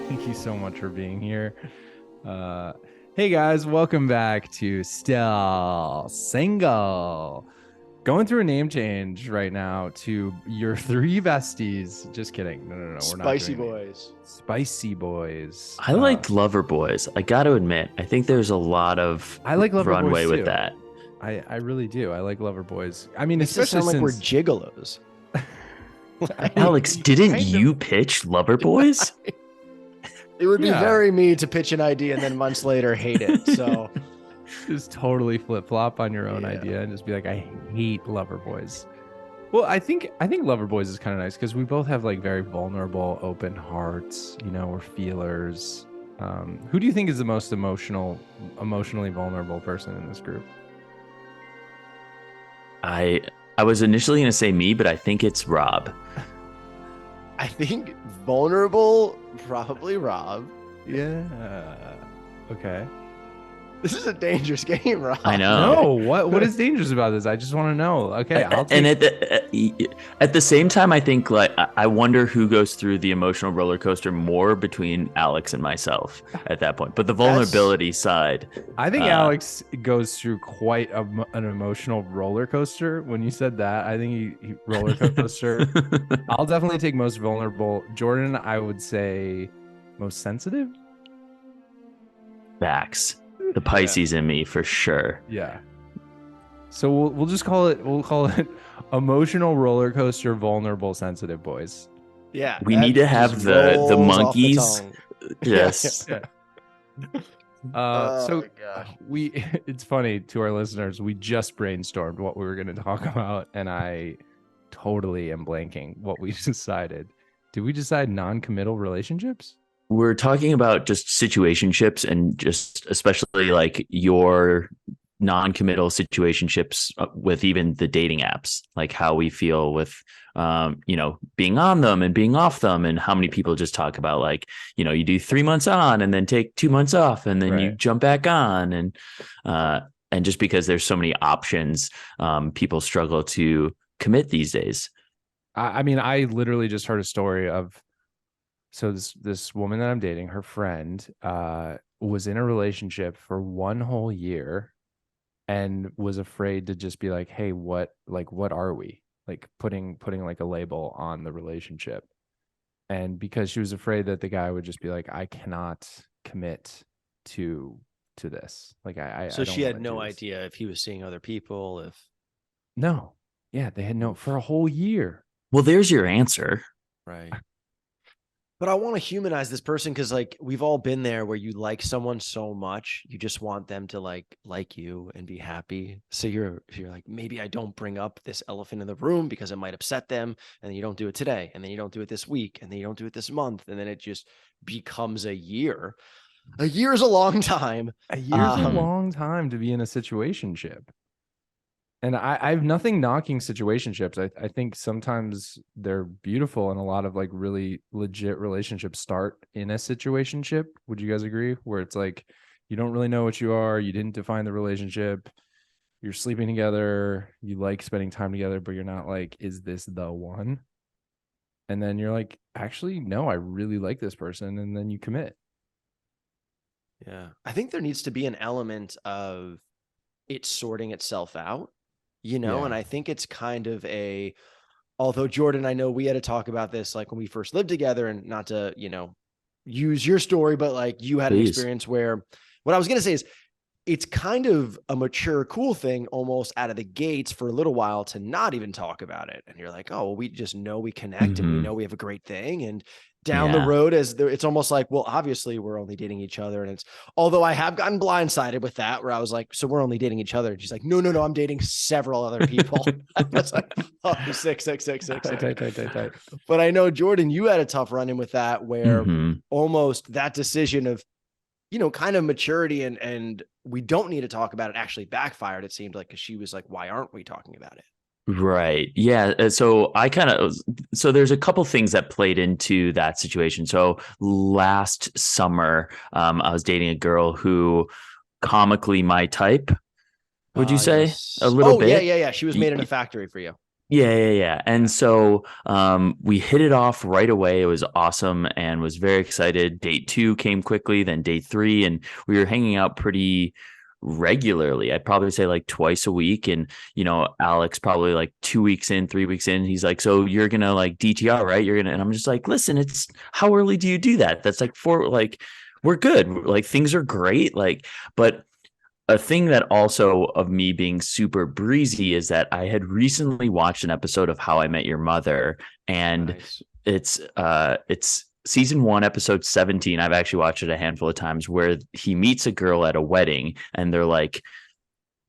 Thank you so much for being here. Hey guys, welcome back to Still Single. Going through a name change right now to your three besties. Just kidding. No, we're not Spicy doing boys. Spicy boys. I like Lover Boys. I got to admit, I think there's a lot of I like Lover runway Boys with too. that. I really do. I like Lover Boys. I mean, Makes it especially sound like we're since gigolos. Alex, didn't you pitch Lover Boys? It would be Yeah. very me to pitch an idea and then months later hate it. So just totally flip flop on your own Yeah. idea and just be like, I hate Lover Boys. Well, I think Lover Boys is kind of nice because we both have like very vulnerable, open hearts. You know, we're feelers. Who do you think is the most emotionally vulnerable person in this group? I was initially going to say me, but I think it's Rob. I think vulnerable, probably Rob. Yeah. Okay. This is a dangerous game, Rob. I know. No, what is dangerous about this? I just want to know. Okay, I'll take. And at the same time, I think like I wonder who goes through the emotional roller coaster more between Alex and myself at that point. But the vulnerability side, I think Alex goes through quite an emotional roller coaster. When you said that, I think he roller coaster. I'll definitely take most vulnerable. Jordan, I would say most sensitive. facts. The Pisces in me for sure. Yeah. So we'll just call it emotional roller coaster, vulnerable, sensitive boys. Yeah. We that need to have just the rolls off monkeys. tongue. Yes. Yeah. Oh So my gosh. it's funny to our listeners. We just brainstormed what we were going to talk about, and I totally am blanking what we decided. Did we decide non-committal relationships? We're talking about just situationships and just especially like your non-committal situationships with even the dating apps, like how we feel with, being on them and being off them, and how many people just talk about like, you do 3 months on and then take 2 months off and then you Right. jump back on. And just because there's so many options, people struggle to commit these days. I mean, I literally just heard a story of, so this woman that I'm dating, her friend, was in a relationship for one whole year and was afraid to just be like, hey, what are we? Like putting like a label on the relationship. And because she was afraid that the guy would just be like, I cannot commit to this. Like So I don't she had wanna no do this. idea if he was seeing other people, if No. Yeah, they had no for a whole year. Well, there's your answer. right. But I want to humanize this person because like we've all been there where you like someone so much, you just want them to like you and be happy. So you're like, maybe I don't bring up this elephant in the room because it might upset them. And then you don't do it today. And then you don't do it this week. And then you don't do it this month. And then it just becomes a year. A year is a long time. A year's a Um, long time to be in a situationship. And I have nothing knocking situationships. I think sometimes they're beautiful, and a lot of like really legit relationships start in a situationship. Would you guys agree? Where it's like you don't really know what you are, you didn't define the relationship, you're sleeping together, you like spending time together, but you're not like, is this the one? And then you're like, actually, no, I really like this person, and then you commit. Yeah. I think there needs to be an element of it sorting itself out, Yeah. and I think it's kind of although Jordan, I know we had to talk about this like when we first lived together, and not to, use your story, but like you had an Please. experience where what I was going to say is it's kind of a mature, cool thing almost out of the gates for a little while to not even talk about it. And you're like, oh, well, we just know we connect and we Mhm. know we have a great thing. And down the Yeah. road, it's almost like, well, obviously we're only dating each other. And although I have gotten blindsided with that, where I was like, so we're only dating each other. And she's like, no, I'm dating several other people. I was like, oh, six. Tight. But I know, Jordan, you had a tough run in with that where Mhm. almost that decision of, kind of maturity and we don't need to talk about it actually backfired. It seemed like, because she was like, why aren't we talking about it? Right. Yeah. So so there's a couple things that played into that situation. So last summer, I was dating a girl who comically my type, would you say? Yes. A little bit? Yeah. She was made in a factory for you. Yeah. And so we hit it off right away. It was awesome and was very excited. Date 2 came quickly, then date 3, and we were hanging out pretty regularly. I'd probably say like twice a week. And, Alex probably like 2 weeks in, 3 weeks in, he's like, so you're gonna like DTR, right? And I'm just like, listen, it's how early do you do that? That's like we're good. Like things are great. Like, but a thing that also of me being super breezy is that I had recently watched an episode of How I Met Your Mother, and Nice. it's season 1, episode 17. I've actually watched it a handful of times, where he meets a girl at a wedding and they're like,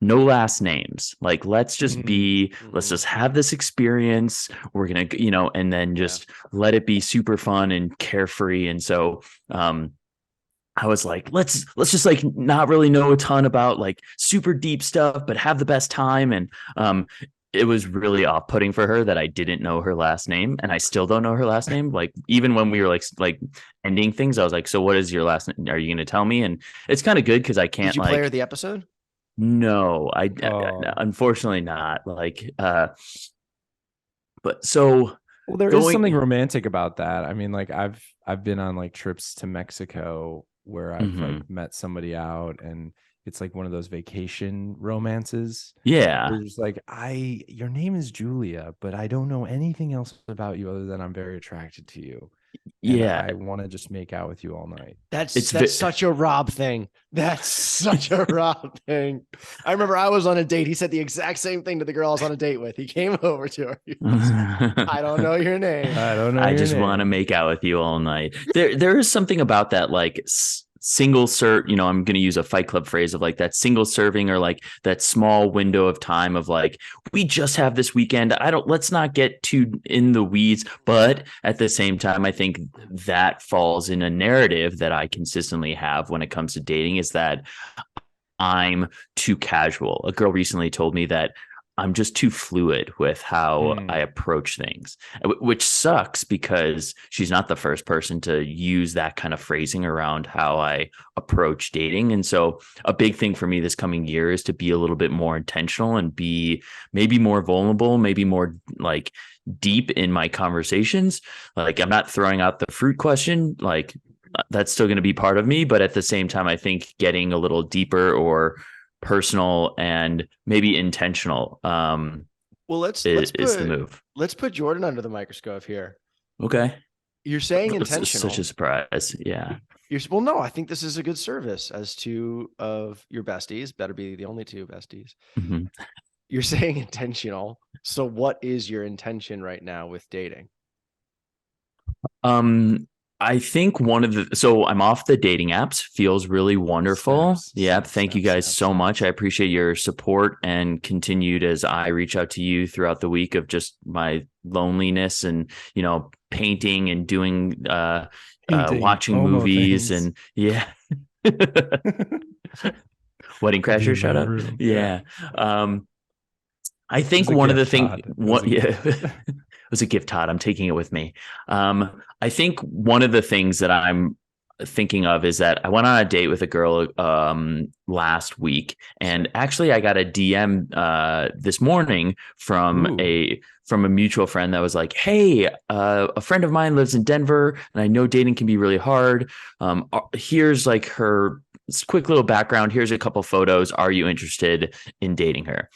no last names. Like, let's just let's just have this experience. We're gonna, and then just let it be super fun and carefree. And so I was like, let's just like not really know a ton about like super deep stuff, but have the best time. And it was really off-putting for her that I didn't know her last name, and I still don't know her last name. Like even when we were like ending things, I was like, so what is your last name? Are you going to tell me? And it's kind of good because I can't Did you play her the episode? no, Oh. unfortunately not. Like but so Well, there is something going romantic about that. I mean, like I've been on like trips to Mexico where I've Mhm. like met somebody out, and it's like one of those vacation romances. Yeah. Where you're just like, your name is Julia, but I don't know anything else about you other than I'm very attracted to you, and Yeah. I want to just make out with you all night. That's It's such a Rob thing. That's such a Rob thing. I remember I was on a date. He said the exact same thing to the girl I was on a date with. He came over to her. He was, I don't know your name. I don't know I your just want to name. make out with you all night. There is something about that, like single serve. I'm going to use a Fight Club phrase of like that single serving, or like that small window of time of like, we just have this weekend. Let's not get too in the weeds. But at the same time, I think that falls in a narrative that I consistently have when it comes to dating, is that I'm too casual. A girl recently told me that I'm just too fluid with how I approach things, which sucks because she's not the first person to use that kind of phrasing around how I approach dating. And so a big thing for me this coming year is to be a little bit more intentional and be maybe more vulnerable, maybe more like deep in my conversations. Like I'm not throwing out the fruit question, like that's still going to be part of me, but at the same time, I think getting a little deeper or personal and maybe intentional Well, let's is the move. put Jordan under the microscope here. Okay. You're saying It's intentional. such a surprise. Yeah. Well, no, I think this is a good service as two of your besties. Better be the only two besties. Mm-hmm. You're saying intentional. So what is your intention right now with dating? I think so I'm off the dating apps, feels really wonderful. Thank you guys so much. I appreciate your support and continued as I reach out to you throughout the week of just my loneliness and, painting and doing, watching movies things. and Wedding Crasher, shut up. Room. Yeah. I think one of the things, it was a gift, Todd. I'm taking it with me. I think one of the things that I'm thinking of is that I went on a date with a girl last week, and actually I got a DM this morning from a mutual friend that was like, "Hey, a friend of mine lives in Denver, and I know dating can be really hard. Here's like her quick little background. Here's a couple photos. Are you interested in dating her?"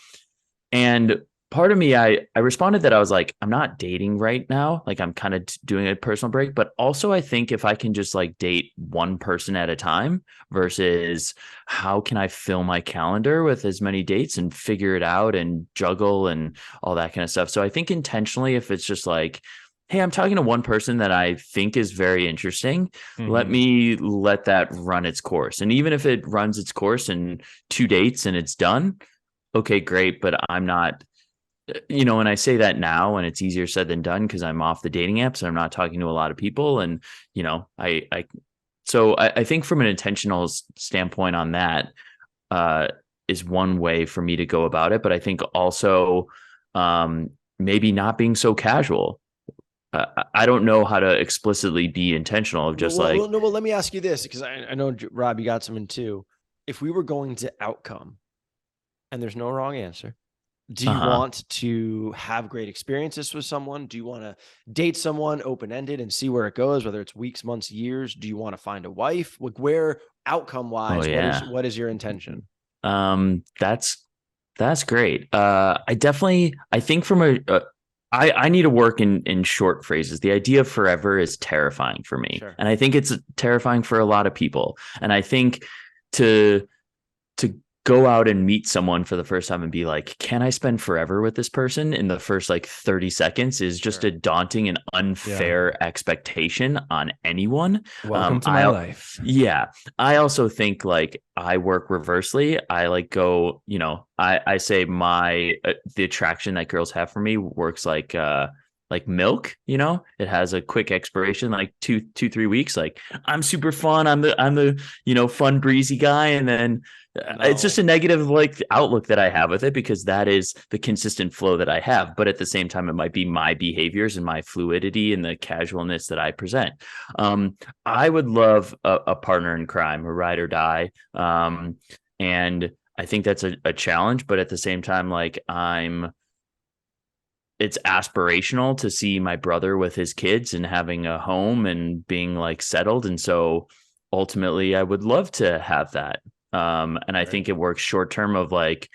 And part of me, I responded that I was like, I'm not dating right now. Like I'm kind of doing a personal break, but also I think if I can just like date one person at a time versus how can I fill my calendar with as many dates and figure it out and juggle and all that kind of stuff. So I think intentionally, if it's just like, hey, I'm talking to one person that I think is very interesting, let me let that run its course. And even if it runs its course in 2 dates and it's done, okay, great. But I'm not, and I say that now and it's easier said than done because I'm off the dating apps and I'm not talking to a lot of people. And, so I think from an intentional standpoint on that is one way for me to go about it. But I think also maybe not being so casual. I don't know how to explicitly be intentional of just well, let me ask you this, because I know, Rob, you got something too. If we were going to outcome, and there's no wrong answer, Do you want to have great experiences with someone? Do you want to date someone open-ended and see where it goes, whether it's weeks, months, years? Do you want to find a wife? Like, where outcome Oh wise, yeah. what is your intention? That's great. I think from I need to work in short phrases. The idea of forever is terrifying for me. Sure. And I think it's terrifying for a lot of people. And I think to to go out and meet someone for the first time and be like, can I spend forever with this person in the first like 30 seconds is just Sure. a daunting and unfair expectation on anyone. Welcome to my life. Yeah. I also think like I work reversely. I like go, I say my, the attraction that girls have for me works like milk, it has a quick expiration, like 3 weeks. Like I'm super fun. I'm the fun, breezy guy. And then it's just a negative like outlook that I have with it because that is the consistent flow that I have. But at the same time, it might be my behaviors and my fluidity and the casualness that I present. I would love a partner in crime, a ride or die. And I think that's a challenge, but at the same time, like it's aspirational to see my brother with his kids and having a home and being like settled. And so ultimately I would love to have that. And I think it works short term of like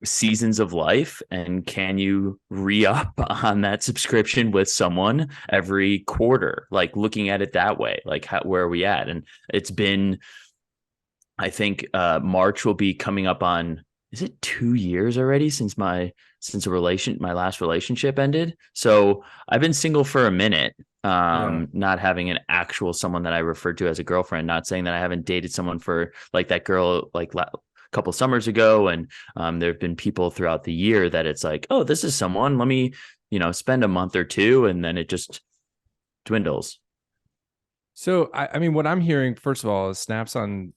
seasons of life. And can you re-up on that subscription with someone every quarter? Like looking at it that way, like where are we at? And it's been, I think March will be coming up on, is it 2 years already since my last relationship ended? So I've been single for a minute, not having an actual someone that I referred to as a girlfriend. Not saying that I haven't dated someone for like that girl like a couple summers ago, and there have been people throughout the year that it's like, oh, this is someone. Let me spend a month or two, and then it just dwindles. So I mean, what I'm hearing, first of all, is snaps on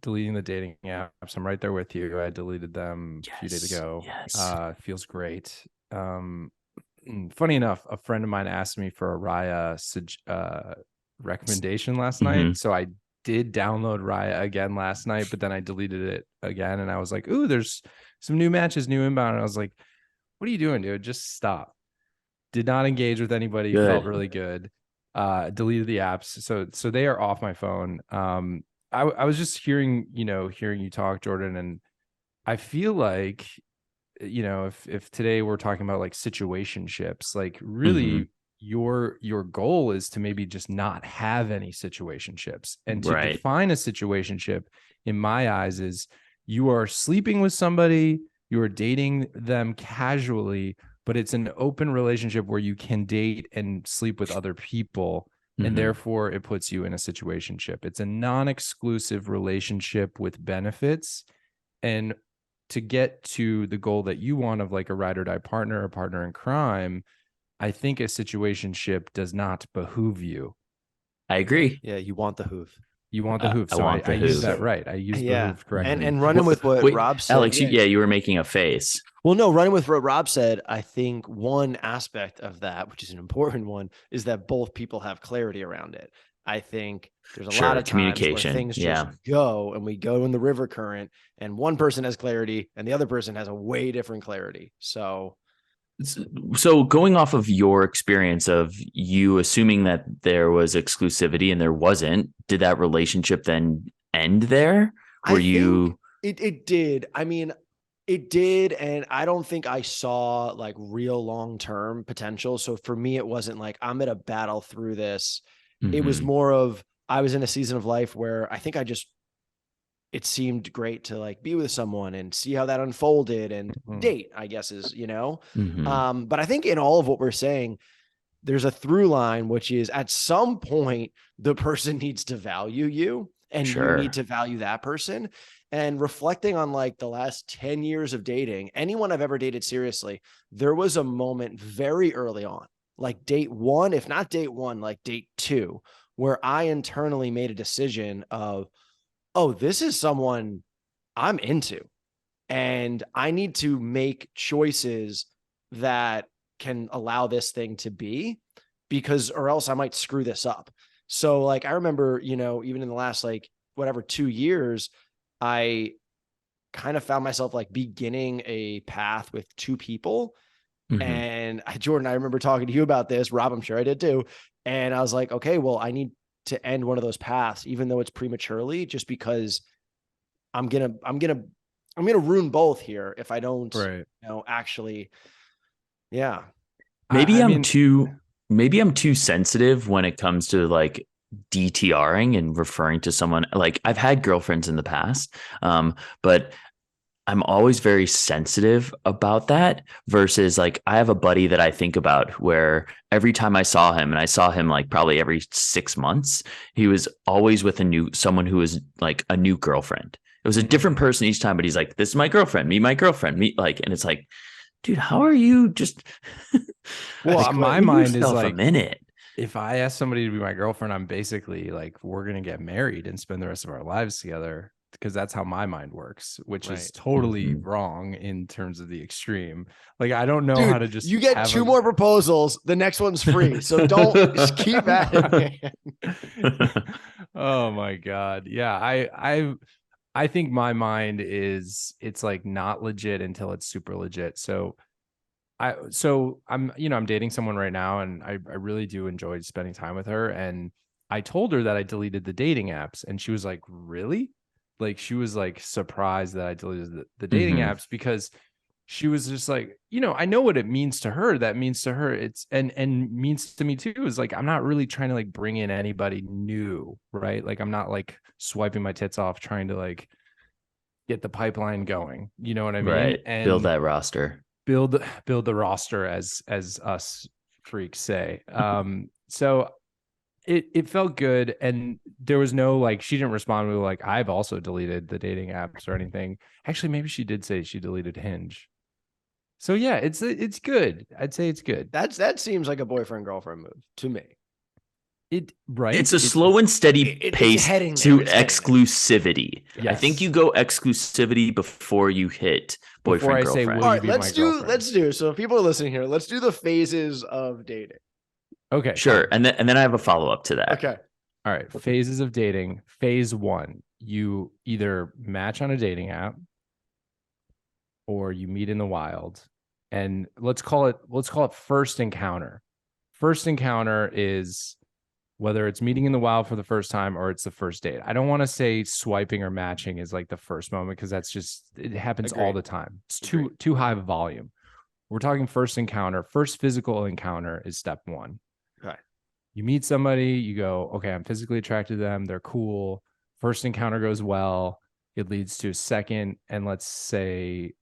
deleting the dating apps. I'm right there with you. I deleted them a few days ago. Feels great. Funny enough, a friend of mine asked me for a Raya recommendation last night. So I did download Raya again last night, but then I deleted it again. And I was like, ooh, there's some new matches, new inbound. And I was like, what are you doing, dude? Just stop. Did not engage with anybody. Good. Felt really good. Deleted the apps. So they are off my phone. I was just hearing you talk, Jordan, and I feel like, if today we're talking about like situationships, like really your goal is to maybe just not have any situationships. And to define a situationship in my eyes is you are sleeping with somebody, you are dating them casually, but it's an open relationship where you can date and sleep with other people. And therefore it puts you in a situationship. It's a non-exclusive relationship with benefits. And to get to the goal that you want of like a ride or die partner, a partner in crime, I think a situationship does not behoove you. I agree. Yeah, you want the hoof. You want the hoof. So I used that right. I used the hoof correctly. And running with what Rob said. Alex, you were making a face. Well, no, running with what Rob said, I think one aspect of that, which is an important one, is that both people have clarity around it. I think there's a lot of times where things just go and we go in the river current and one person has clarity and the other person has a way different clarity. So going off of your experience of you assuming that there was exclusivity and there wasn't, did that relationship then end there? It did. I mean, it did. And I don't think I saw like real long-term potential. So for me, it wasn't like I'm going to battle through this. It was more of, I was in a season of life where I think it seemed great to like be with someone and see how that unfolded and date, I guess is, but I think in all of what we're saying, there's a through line, which is at some point, the person needs to value you and you need to value that person. And reflecting on like the last 10 years of dating, anyone I've ever dated seriously, there was a moment very early on, like date one, if not date one, like date two, where I internally made a decision of, oh, this is someone I'm into, and I need to make choices that can allow this thing to be, because, or else I might screw this up. So like, I remember, even in the last, like, whatever, 2 years, I kind of found myself like beginning a path with two people. Mhm. And Jordan, I remember talking to you about this. Rob, I'm sure I did too. And I was like, okay, well, I need to end one of those paths, even though it's prematurely, just because I'm gonna ruin both here if I don't, Right. actually, yeah. Maybe I I'm mean, too sensitive when it comes to like DTRing and referring to someone. Like I've had girlfriends in the past, but I'm always very sensitive about that versus like I have a buddy that I think about where every time I saw him, and I saw him like probably every 6 months, he was always with someone who was like a new girlfriend. It was a different person each time, but he's like, this is my girlfriend, meet my girlfriend, meet like, and it's like, dude, how are you just well, like, my give mind is yourself a like, minute. if I ask somebody to be my girlfriend, I'm basically like, we're going to get married and spend the rest of our lives together, because that's how my mind works, which is Right. totally Mhm. wrong in terms of the extreme. Like, I don't know how Dude, to just you get have 2 more proposals. The next one's free. So don't just keep at it, man. Oh my God. Yeah. I think my mind is, it's like not legit until it's super legit. So I'm dating someone right now, and I really do enjoy spending time with her. And I told her that I deleted the dating apps, and she was like, really? Like, she was like surprised that I deleted the dating Mhm. apps, because she was just like, I know what it means to her. That means to her, it's and means to me too, is like, I'm not really trying to like bring in anybody new, right? Like, I'm not like swiping my tits off trying to like get the pipeline going. You know what I mean? Right. Build And that roster. build the roster, as us freaks say. So it felt good, and there was no like, she didn't respond with like, I've also deleted the dating apps or anything. Actually, maybe she did say she deleted Hinge. So yeah, it's good. I'd say it's good. That seems like a boyfriend girlfriend move to me. It right. It's a slow and steady It's pace heading there. to It's heading there. exclusivity. I think you Yes. go exclusivity before you hit Before boyfriend I say, will All girlfriend. you right, be my girlfriend? let's do. So if people are listening here, let's do the phases of dating. Okay, Sure, fine. and then I have a follow up to that. Okay. All right. Phases of dating. Phase 1, you either match on a dating app or you meet in the wild. And let's call it first encounter. First encounter is whether it's meeting in the wild for the first time or it's the first date. I don't want to say swiping or matching is like the first moment, because that's just, it happens all Agreed. the time. It's too high of volume. We're talking first encounter. First physical encounter is step 1. Okay. You meet somebody, you go, okay, I'm physically attracted to them, they're cool. First encounter goes well. It leads to a second, and let's say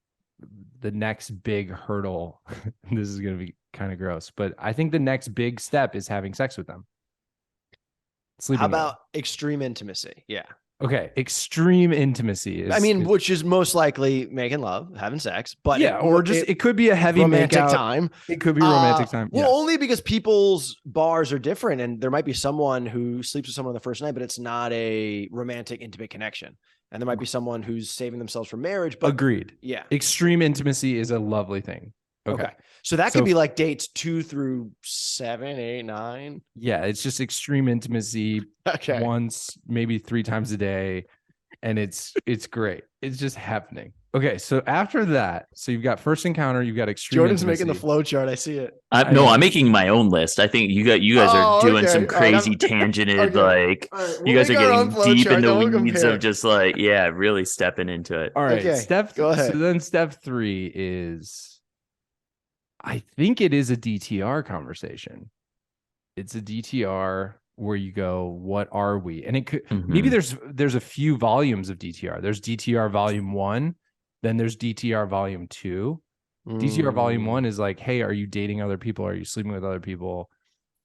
the next big hurdle. This is going to be kind of gross, but I think the next big step is having sex with them, How sleeping with them. about extreme intimacy? Yeah. Okay, extreme intimacy is, I mean, which is most likely making love, having sex, but yeah, or just it could be a heavy romantic makeout. time. It could be romantic time. Well, Yes. only because people's bars are different, and there might be someone who sleeps with someone on the first night, but it's not a romantic, intimate connection. And there might be someone who's saving themselves for marriage. But Agreed. yeah, Extreme intimacy is a lovely thing. Okay. So that So- could be like dates 2 through 7, 8, 9. Yeah, it's just extreme intimacy Okay. once, maybe 3 times a day, and it's great. It's just happening. Okay, so after that, so you've got first encounter, you've got extreme Jordan's intimacy. making the flow chart. I see it. No, I'm making my own list. I think you guys are doing some crazy tangented, like you guys are getting deep in the weeds of just like, yeah, really stepping into it. All right, Okay, go ahead. So then step 3 is, I think it is a DTR conversation. It's a DTR where you go, what are we? And it could maybe there's a few volumes of DTR. There's DTR volume 1, then there's DTR volume 2. DTR volume 1 is like, hey, are you dating other people? Are you sleeping with other people?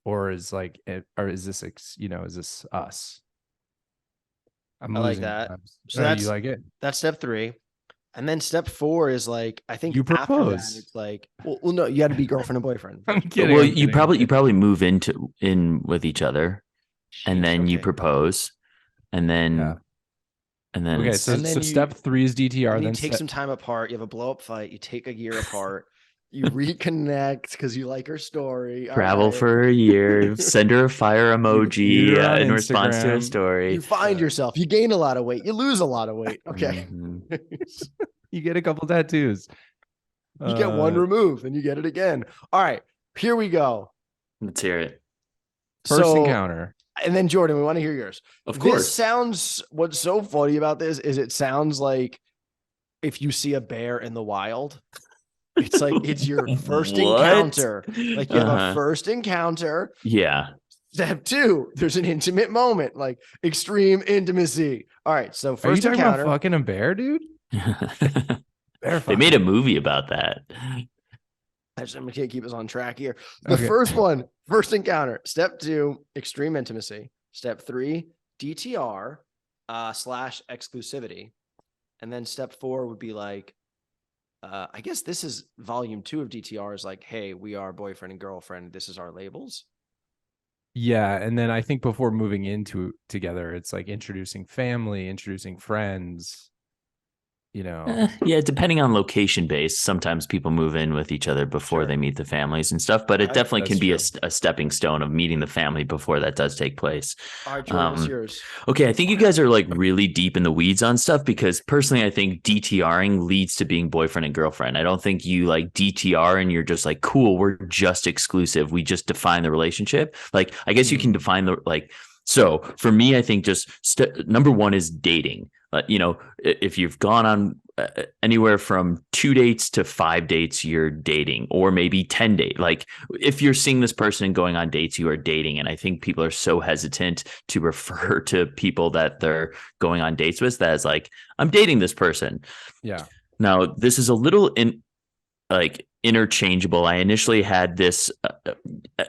Or is this, is this us? I like that. So you like it? That's step 3. And then step 4 is like, I think You after that, propose. it's like, well, no, you got to be girlfriend and boyfriend. I'm kidding. Well, I'm kidding, you probably move in with each other, and then you propose, and then okay. And then So step 3 is DTR. And then you take some time apart. You have a blow up fight. You take a year apart. You reconnect because you like her story. All Travel right. for a year, send her a fire Meet emoji her on in response to a Instagram. story. You find yourself. You gain a lot of weight. You lose a lot of weight. Okay. Mhm. You get a couple tattoos. You get one removed and you get it again. All right. Here we go. Let's hear it. First So, encounter. and then Jordan, we want to hear yours. Of This course. sounds, what's so funny about this is it sounds like if you see a bear in the wild. It's like it's your first What? encounter. Like you have a first encounter. Yeah. Step 2, there's an intimate moment, like extreme intimacy. All right. So Are you first talking encounter. about fucking a bear, dude? Bear They made a fucking. movie about that. I'm going to keep us on track here. The Okay. first one, first encounter. Step 2, extreme intimacy. Step 3, DTR / exclusivity. And then step 4 would be like, I guess this is volume 2 of DTR is like, hey, we are boyfriend and girlfriend. This is our labels. Yeah, and then I think before moving into together, it's like introducing family, introducing friends. You know, Yeah, depending on location based, sometimes people move in with each other before Sure. they meet the families and stuff, but it definitely that's can be true. a stepping stone of meeting the family before that does take place. All right, Jordan, what's yours? Okay, I think you guys are like really deep in the weeds on stuff because personally, I think DTRing leads to being boyfriend and girlfriend. I don't think you like DTR and you're just like, cool, we're just exclusive. We just define the relationship. Like, I guess you can define the like. So for me, I think just number 1 is dating. If you've gone on anywhere from 2 dates to 5 dates, you're dating, or maybe 10 dates. Like if you're seeing this person and going on dates, you are dating. And I think people are so hesitant to refer to people that they're going on dates with that as like, I'm dating this person. Yeah. Now, this is a little interchangeable. I initially had this,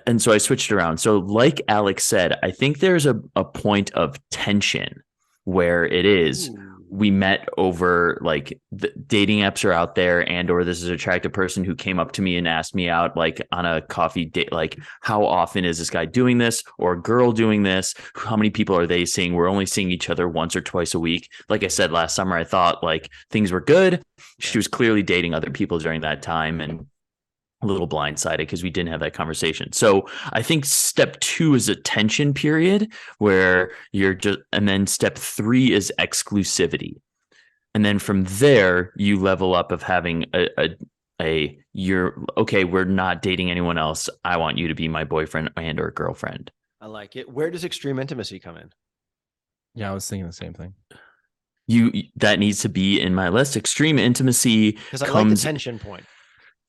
and so I switched around. So like Alex said, I think there's a point of tension where it is we met over like the dating apps are out there, and or this is an attractive person who came up to me and asked me out like on a coffee date. Like, how often is this guy doing this or a girl doing this? How many people are they seeing? We're only seeing each other once or twice a week. Like I said last summer, I thought like things were good. She was clearly dating other people during that time, and a little blindsided because we didn't have that conversation. So I think step 2 is a tension period where you're just, and then step 3 is exclusivity. And then from there, you level up of having you're okay, we're not dating anyone else. I want you to be my boyfriend and or girlfriend. I like it. Where does extreme intimacy come in? Yeah, I was thinking the same thing. That needs to be in my list. Extreme intimacy Because I like the tension point.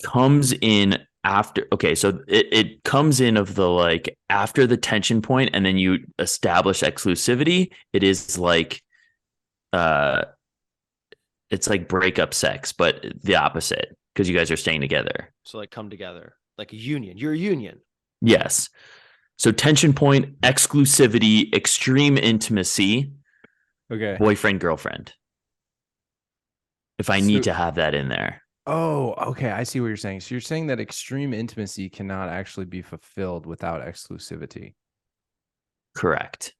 Comes in after. Okay, so it comes in of the like after the tension point, and then you establish exclusivity. It is like it's like breakup sex, but the opposite, because you guys are staying together. So like come together, like a union. You're a union. Yes. So tension point, exclusivity, extreme intimacy, Okay. boyfriend, girlfriend. If I need to have that in there. Oh, okay. I see what you're saying. So you're saying that extreme intimacy cannot actually be fulfilled without exclusivity. Correct.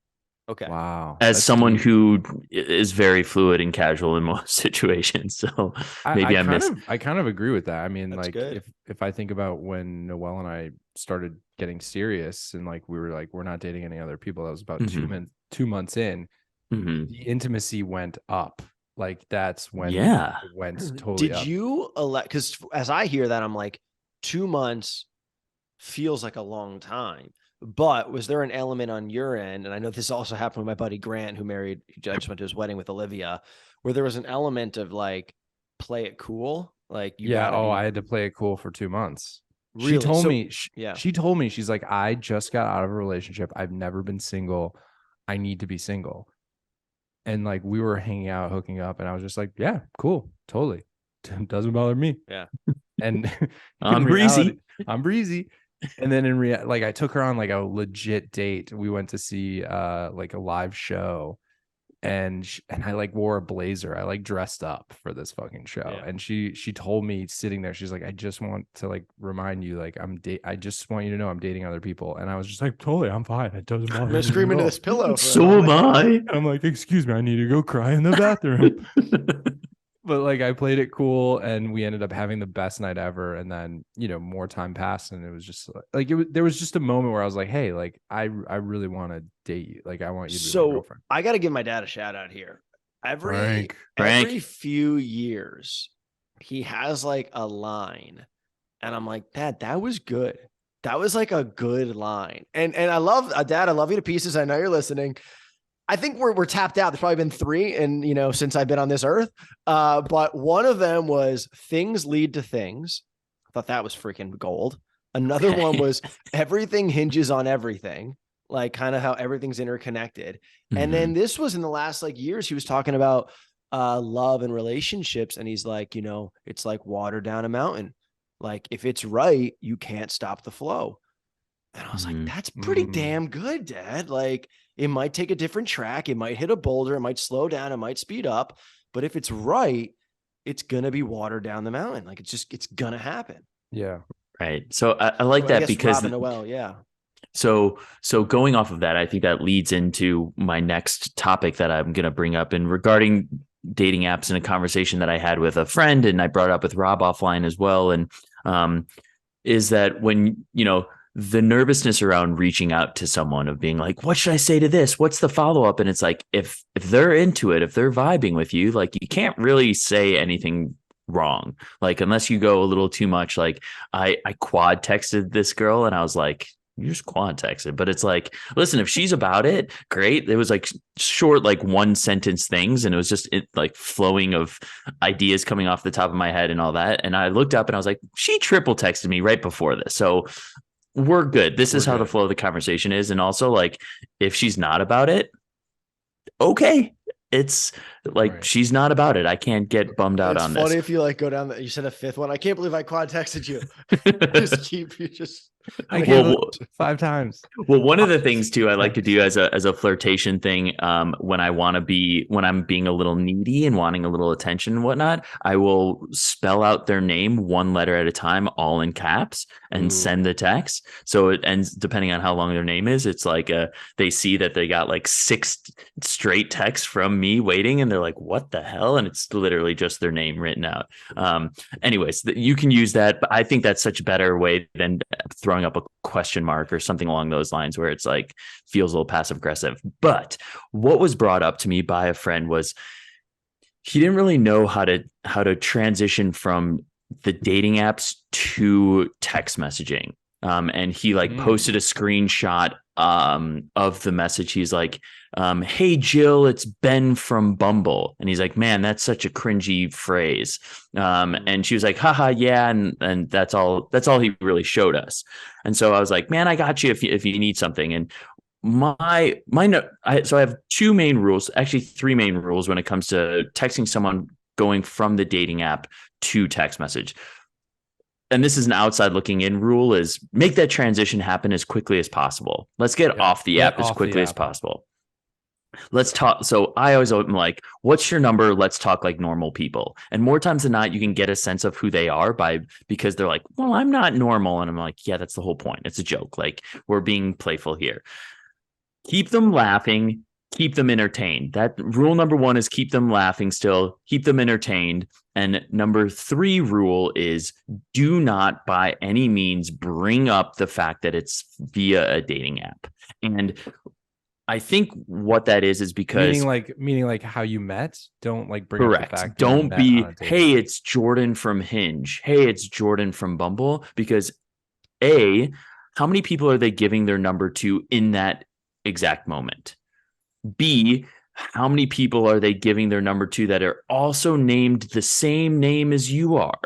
Okay. Wow. As That's someone deep. who is very fluid and casual in most situations. So maybe I kind of agree with that. I mean, That's like good. if I think about when Noelle and I started getting serious and like we were like, we're not dating any other people, that was about 2 months in. The intimacy went up. Like that's when it went totally Did up. you elect? Because as I hear that, I'm like, 2 months feels like a long time. But was there an element on your end? And I know this also happened with my buddy Grant, who married, I just went to his wedding with Olivia, where there was an element of like, play it cool. Like, you Yeah. gotta be I had to play it cool for 2 months. really. She told So, me, yeah. she told me, she's like, I just got out of a relationship. I've never been single. I need to be single. And like we were hanging out, hooking up, and I was just like, yeah, cool, totally. Doesn't bother me. Yeah. I'm And breezy. I'm breezy. And then like I took her on like a legit date. We went to see like a live show, and I like wore a blazer. I like dressed up for this fucking show. Yeah. And she told me sitting there, she's like, I just want to like remind you, like I just want you to know I'm dating other people. And I was just like, totally, I'm fine. It doesn't bother I'm me. gonna scream at into all. this pillow. So am I. I'm like, excuse me, I need to go cry in the bathroom. but like I played it cool and we ended up having the best night ever. And then, more time passed and it was just like there was just a moment where I was like, hey, like I really want to date you. Like I want you to be my So girlfriend. I got to give my dad a shout out here. Every Frank. few years, he has like a line, and I'm like, Dad, that was good. That was like a good line. And I love Dad. I love you to pieces. I know you're listening. I think we're tapped out. There's probably been 3, and since I've been on this earth. But one of them was things lead to things. I thought that was freaking gold. Another one was everything hinges on everything, like kind of how everything's interconnected. And then this was in the last like years, he was talking about love and relationships. And he's like, it's like water down a mountain. Like if it's right, you can't stop the flow. And I was like, that's pretty damn good, Dad. Like it might take a different track. It might hit a boulder. It might slow down. It might speed up. But if it's right, it's going to be water down the mountain. Like it's going to happen. Yeah. Right. So I like that because Robin Noel, yeah. So going off of that, I think that leads into my next topic that I'm going to bring up, and regarding dating apps, in a conversation that I had with a friend, and I brought up with Rob offline as well. And is that when, the nervousness around reaching out to someone, of being like, what should I say to this? What's the follow up? And it's like, if they're into it, if they're vibing with you, like you can't really say anything wrong. Like, unless you go a little too much. Like I quad texted this girl and I was like, you just quad texted, but it's like, listen, if she's about it, great. It was like short, like 1 sentence things. And it was just like flowing of ideas coming off the top of my head and all that. And I looked up and I was like, she triple texted me right before this. So we're good. This is how the flow of the conversation is. And also, like, if she's not about it, okay. It's like, she's not about it. I can't get bummed out on this. It's funny if you like go down you said a 5th one. I can't believe I quad texted you. I can't 5 times. Well, one of the things too I like to do as a flirtation thing, when I'm being a little needy and wanting a little attention and whatnot, I will spell out their name 1 letter at a time, all in caps, and send the text. So it ends, depending on how long their name is, it's like they see that they got like 6 straight texts from me waiting, and they're like, what the hell? And it's literally just their name written out. Anyways, you can use that, but I think that's such a better way than throwing up a question mark or something along those lines, where it's like feels a little passive aggressive. But what was brought up to me by a friend was he didn't really know how to transition from the dating apps to text messaging. And he like posted a screenshot of the message. He's like, hey Jill, it's Ben from Bumble. And he's like, man, that's such a cringy phrase. And she was like, haha, yeah. And that's all he really showed us. And so I was like, man, I got you if you need something. And so I have 2 main rules, actually 3 main rules when it comes to texting someone going from the dating app to text message. And this is an outside looking in rule, is make that transition happen as quickly as possible. Let's get off the app as quickly as possible. Let's talk. So I always am like, what's your number? Let's talk like normal people. And more times than not, you can get a sense of who they are because they're like, well, I'm not normal. And I'm like, yeah, that's the whole point. It's a joke. Like, we're being playful here. Keep them laughing. Keep them entertained. That rule number 1 is keep them laughing still, keep them entertained. And number 3 rule is do not by any means bring up the fact that it's via a dating app. And I think what that is because meaning like how you met. Don't like bring correct. Up the fact don't be, hey, it's Jordan from Hinge. Hey, it's Jordan from Bumble. Because how many people are they giving their number to in that exact moment? B, how many people are they giving their number to that are also named the same name as you are?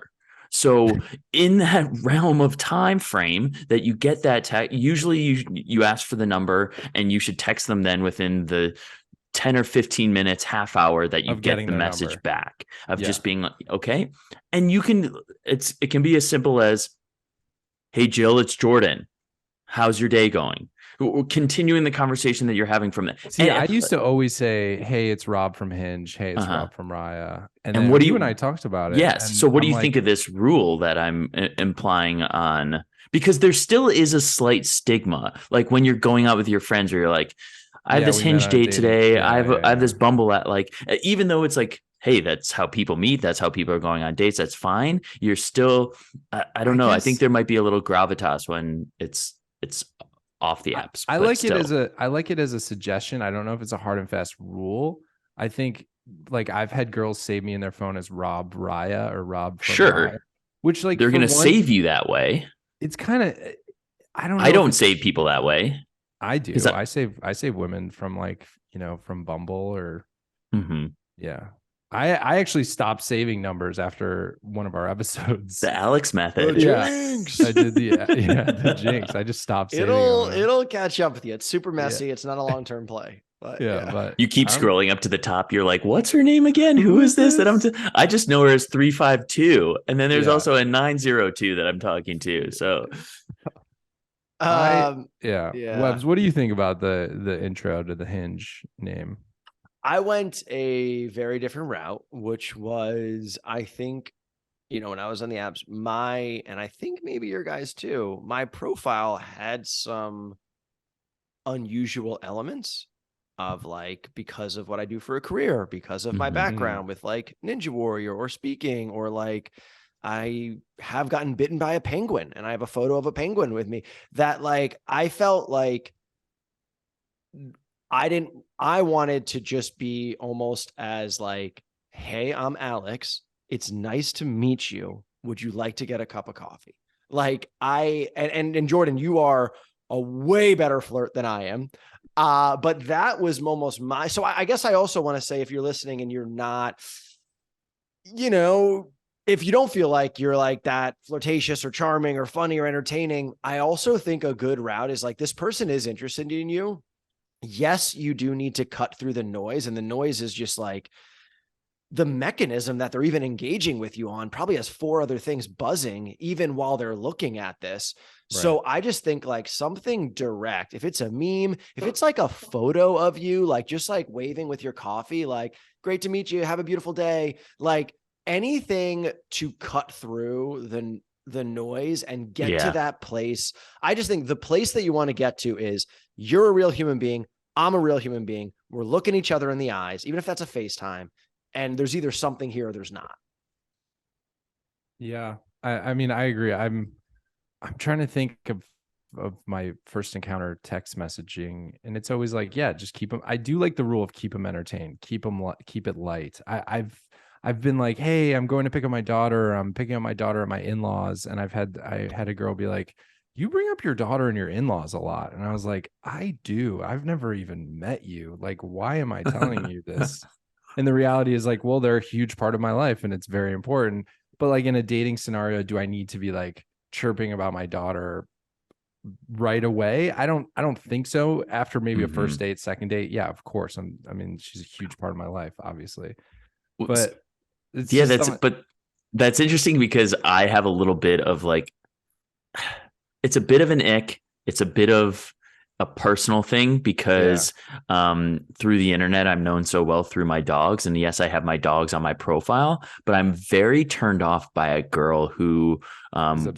So in that realm of time frame that you get that text, usually you ask for the number, and you should text them then within the 10 or 15 minutes, half hour that you get the message number back of just being like, okay. And it can be as simple as, hey Jill, it's Jordan. How's your day going? Continuing the conversation that you're having from that. See, I used to always say, hey, it's Rob from Hinge. Hey, it's Rob from Raya. And then what you and I talked about it. Yes. So what do you think of this rule that I'm implying on? Because there still is a slight stigma. Like when you're going out with your friends, where you're like, I have this Hinge date today. I have this Bumble at, like, even though it's like, hey, that's how people meet. That's how people are going on dates. That's fine. You're still, I don't know. I think guess there might be a little gravitas when it's off the apps, I but like it still. as a suggestion. I don't know if it's a hard and fast rule. I think like I've had girls save me in their phone as Rob Raya or Rob from Raya, Sure, which like they're for going to one, save you that way. it's kind of I don't I know if don't it's save people that way I because do. I save women from like, from Bumble or the yeah. I actually stopped saving numbers after one of our episodes. Alex The method. Yeah. jinx. I did the jinx. I just stopped saving them. It'll catch up with you. It's super Yeah. messy. It's not a long-term play. But Yeah, yeah. but You keep scrolling up to the top. You're like, what's her name again? Who is this that I just know her as 352. And then there's Yeah. also a 902 that I'm talking to. So Um, Yeah. yeah. Webbs, what do you think about the intro to the Hinge name? I went a very different route, which was, I think, when I was on the apps, and I think maybe your guys too, my profile had some unusual elements of like, because of what I do for a career, because of my background with like Ninja Warrior or speaking, or like I have gotten bitten by a penguin and I have a photo of a penguin with me, that like I felt like I wanted to just be almost as like, hey, I'm Alex. It's nice to meet you. Would you like to get a cup of coffee? Like and Jordan, you are a way better flirt than I am. But that was almost so I guess I also want to say, if you're listening and you're not, if you don't feel like you're like that flirtatious or charming or funny or entertaining, I also think a good route is like, this person is interested in you. Yes, you do need to cut through the noise, and the noise is just like the mechanism that they're even engaging with you on probably has 4 other things buzzing even while they're looking at this. Right. So I just think like something direct, if it's a meme, if it's like a photo of you, like just like waving with your coffee, like great to meet you, have a beautiful day, like anything to cut through the noise and get to that place. I just think the place that you want to get to is, you're a real human being. I'm a real human being. We're looking each other in the eyes, even if that's a FaceTime, and there's either something here or there's not. Yeah. I mean, I agree. I'm trying to think of my first encounter text messaging, and it's always like, yeah, just keep them. I do like the rule of keep them entertained, keep it light. I've been like, hey, I'm going to pick up my daughter. I'm picking up my daughter at my in-laws, and I had a girl be like, you bring up your daughter and your in-laws a lot. And I was like, I do. I've never even met you. Like, why am I telling you this? And the reality is like, well, they're a huge part of my life and it's very important. But like in a dating scenario, do I need to be like chirping about my daughter right away? I don't think so. After maybe a first date, second date. Yeah, of course. I mean, she's a huge part of my life, obviously. But it's that's interesting, because I have a little bit of like, it's a bit of an ick. It's a bit of a personal thing, because through the internet, I'm known so well through my dogs. And yes, I have my dogs on my profile, but I'm very turned off by a girl who,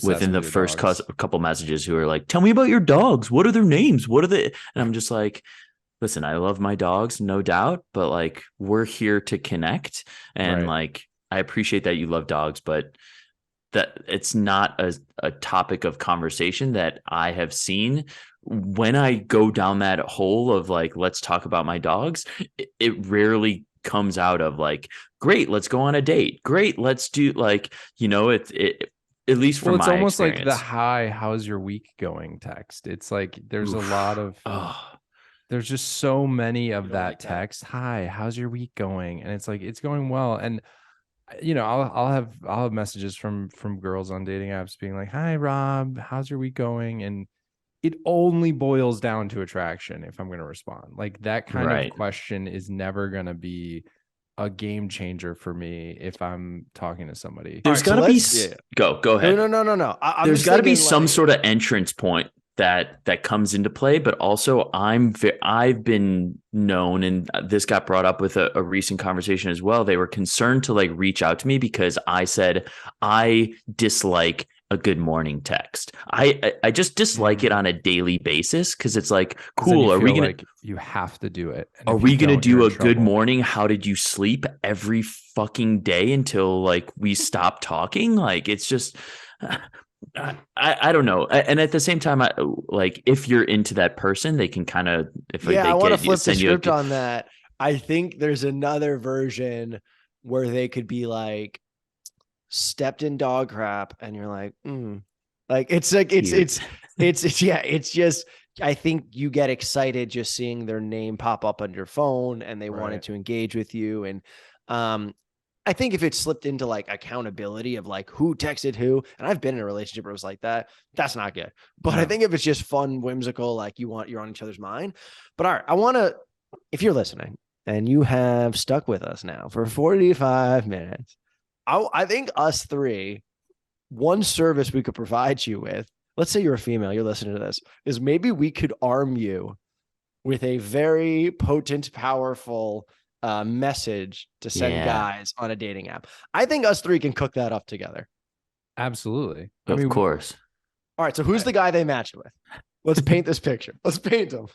within the first couple messages, who are like, tell me about your dogs. What are their names? What are they? And I'm just like, listen, I love my dogs, no doubt, but like, we're here to connect. And like, I appreciate that you love dogs, but that it's not a topic of conversation that I have seen. When I go down that hole of like, let's talk about my dogs, it rarely comes out of like, great, let's go on a date. Great, let's do like, it at least from it's my almost experience. like the hi, how's your week going text. It's like there's a lot of there's just so many of that text. Hi, how's your week going? And it's like, it's going well. And I'll have messages from girls on dating apps being like, hi Rob, how's your week going? And it only boils down to attraction if I'm going to respond. Like that kind of question is never going to be a game changer for me if I'm talking to somebody. There's got to be go ahead. No. There's got to be some sort of entrance point that comes into play, but also I've been known, and this got brought up with a recent conversation as well. They were concerned to like reach out to me because I said I dislike a good morning text. I just dislike it on a daily basis because it's like, 'Cause then you cool. Are we feel gonna like you have to do it? And are if you we gonna don't, you're do in a good trouble. morning? How did you sleep every fucking day until like we stop talking? Like it's just. I don't know. And at the same time, like if you're into that person, they can kind of if like, Yeah, they I want to get flip the send you a script on that. I think there's another version where they could be like stepped in dog crap, and you're like, like it's Cute. yeah, it's just I think you get excited just seeing their name pop up on your phone, and they wanted Right. to engage with you, and I think if it slipped into like accountability of like who texted who, and I've been in a relationship where it was like that, that's not good. But I No. think if it's just fun, whimsical, like you're on each other's mind. But all right, I want to, if you're listening and you have stuck with us now for 45 minutes, I think us three, one service we could provide you with, let's say you're a female, you're listening to this, is maybe we could arm you with a very potent, powerful message to send Yeah, guys on a dating app. I think us three can cook that up together. Absolutely. I of mean, course. All right. So who's the guy they matched with? Let's paint this picture. Let's paint him.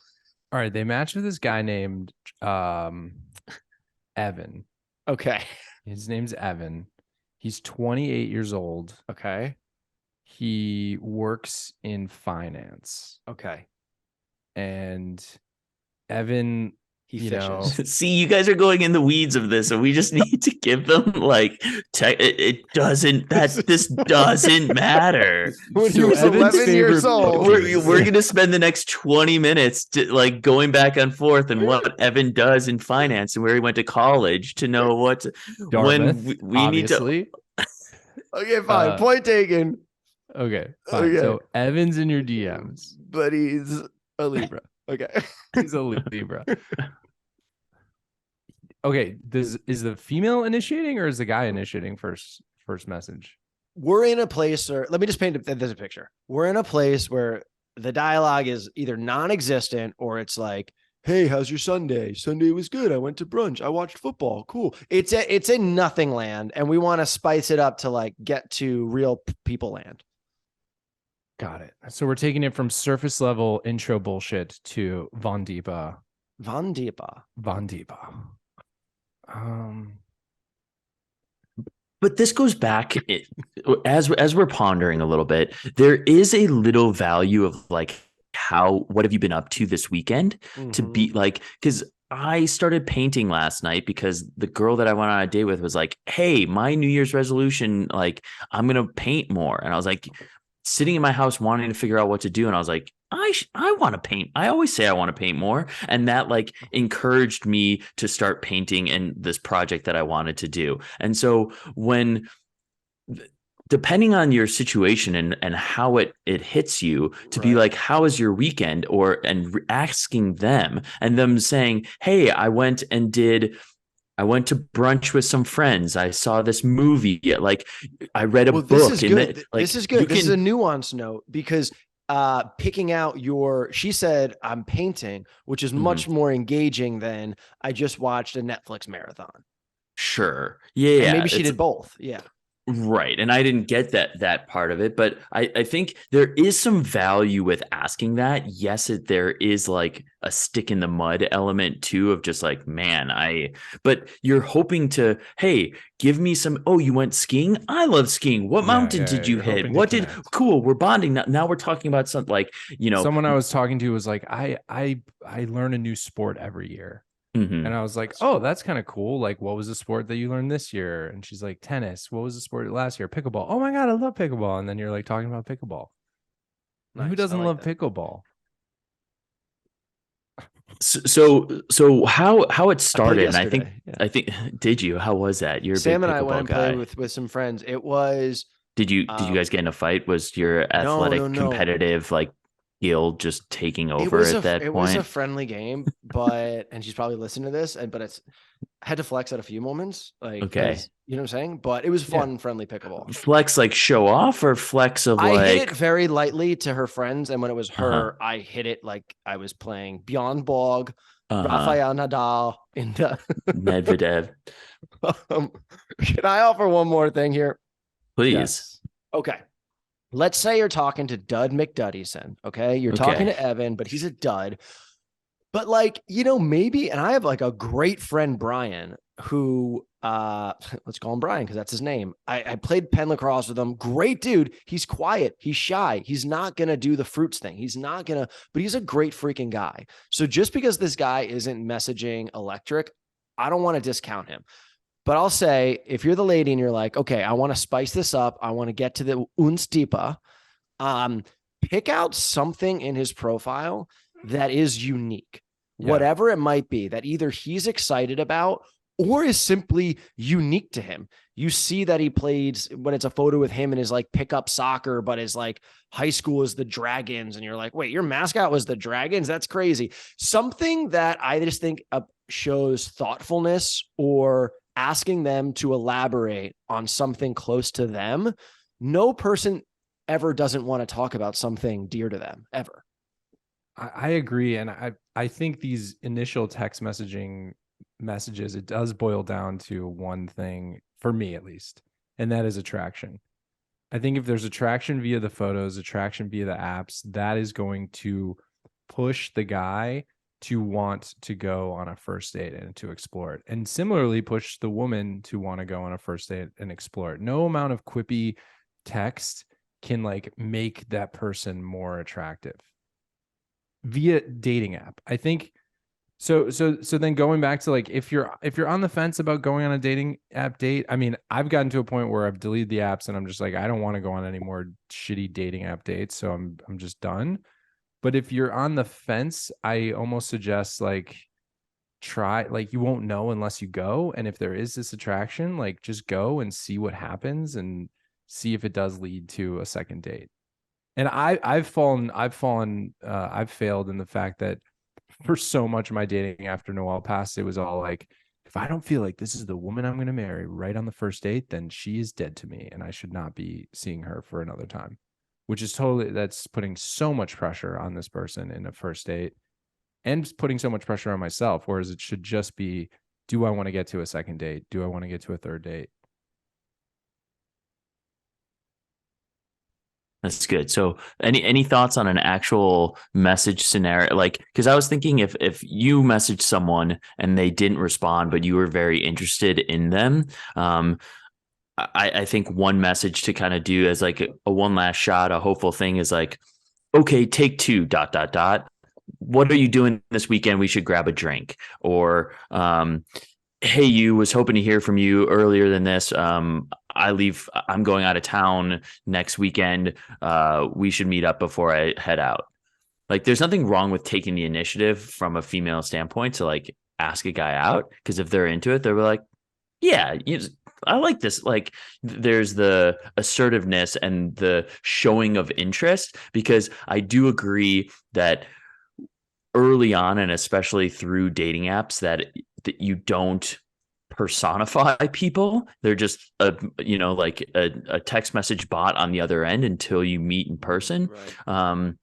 all right, they matched with this guy named Evan. Okay. His name's Evan. He's 28 years old. Okay. He works in finance. Okay. And Evan, He you fishes. know, See, you guys are going in the weeds of this, and we just need to give them like it doesn't that this doesn't matter. When he So was Evan's 11 years favorite old. We're gonna spend the next 20 minutes like going back and forth and what Evan does in finance and where he went to college to know what Dartmouth, when we need to. obviously. Okay, fine. Point taken. Okay, fine. Okay. So Evan's in your DMs. But he's a Libra. Okay. He's a Libra. Okay, is the female initiating or is the guy initiating first message? We're in a place, or let me just paint there's a picture. We're in a place where the dialogue is either non-existent or it's like, hey, how's your Sunday? Sunday was good. I went to brunch. I watched football. Cool. It's in nothing land, and we want to spice it up to like get to real people land. Got it. So we're taking it from surface level intro bullshit to Von Deepa. Von Deepa. But this goes back as we're pondering a little bit. There is a little value of like what have you been up to this weekend to be like, because I started painting last night because the girl that I went on a date with was like, hey, my New Year's resolution, like I'm gonna paint more, and I was like sitting in my house wanting to figure out what to do, and I was like, I want to paint. I always say I want to paint more. And that like encouraged me to start painting in this project that I wanted to do. And so depending on your situation and how it hits you to be like, how is your weekend? Asking them and them saying, hey, I went to brunch with some friends. I saw this movie. Like I read a book. This is good. Like, this is good. This is a nuance note because picking out she said I'm painting, which is much more engaging than I just watched a Netflix marathon. Sure. Yeah. And maybe she did both. Yeah. Right. And I didn't get that part of it, but I think there is some value with asking that. Yes, there is like a stick in the mud element too of just like, man, but you're hoping to, hey, give me some, oh, you went skiing? I love skiing. What mountain did you hit? Cool. We're bonding. Now we're talking about something like, someone I was talking to was like, I learn a new sport every year. Mm-hmm. And I was like, oh, that's kind of cool. Like, what was the sport that you learned this year? And she's like, tennis. What was the sport last year? Pickleball. Oh my God, I love pickleball. And then you're like talking about pickleball. Nice. Who doesn't love pickleball? So how it started, and I think did you? How was that? You're Sam a big and I went and guy. played with some friends. It was. Did you guys get in a fight? Was your athletic competitive like skill just taking over at that point? It was a friendly game, and she's probably listening to this, but I had to flex at a few moments. Like, okay, you know what I'm saying? But it was fun, friendly pickleball. Flex like show off or flex of I hit it very lightly to her friends, and when it was her, I hit it like I was playing Bjorn Borg, Rafael Nadal, in the Medvedev. Can I offer one more thing here? Please. Yes. Okay. let's say you're talking to Dud McDuddyson. Okay. You're talking Okay. to Evan, but he's a dud. But like, maybe, and I have like a great friend, Brian, who let's call him Brian because that's his name. I played pen lacrosse with him. Great dude. He's quiet. He's shy. He's not gonna do the fruits thing. He's not gonna, but he's a great freaking guy. So just because this guy isn't messaging electric, I don't want to discount him. But I'll say, if you're the lady and you're like, okay, I want to spice this up, I want to get to the uns deeper, pick out something in his profile that is unique, whatever it might be, that either he's excited about or is simply unique to him. You see that he played, when it's a photo with him and his like pickup soccer, but his like high school is the Dragons. And you're like, wait, your mascot was the Dragons? That's crazy. Something that I just think shows thoughtfulness or asking them to elaborate on something close to them. No person ever doesn't want to talk about something dear to them ever. I agree. And I think these initial text messages, it does boil down to one thing, for me at least, and that is attraction. I think if there's attraction via the photos, attraction via the apps, that is going to push the guy to want to go on a first date and to explore it. And similarly, push the woman to want to go on a first date and explore it. No amount of quippy text can like make that person more attractive via dating app. I think so then going back to like, if you're on the fence about going on a dating app date, I mean, I've gotten to a point where I've deleted the apps and I'm just like, I don't want to go on any more shitty dating app dates. So I'm just done. But if you're on the fence, I almost suggest like try, like you won't know unless you go. And if there is this attraction, like just go and see what happens and see if it does lead to a second date. And I've failed in the fact that for so much of my dating after Noel passed, it was all like, if I don't feel like this is the woman I'm going to marry right on the first date, then she is dead to me and I should not be seeing her for another time. Which is that's putting so much pressure on this person in a first date and putting so much pressure on myself. Whereas it should just be, do I want to get to a second date? Do I want to get to a third date? That's good. So any thoughts on an actual message scenario? Like, because I was thinking if you messaged someone and they didn't respond, but you were very interested in them, I think one message to kind of do as like a one last shot, a hopeful thing is like, okay, take two, ... What are you doing this weekend? We should grab a drink. Or, hey, you, was hoping to hear from you earlier than this. I'm going out of town next weekend. We should meet up before I head out. Like, there's nothing wrong with taking the initiative from a female standpoint to like ask a guy out. Cause if they're into it, they're like, yeah, I like this. Like, there's the assertiveness and the showing of interest, because I do agree that early on, and especially through dating apps, that you don't personify people. They're just like a text message bot on the other end until you meet in person. Right.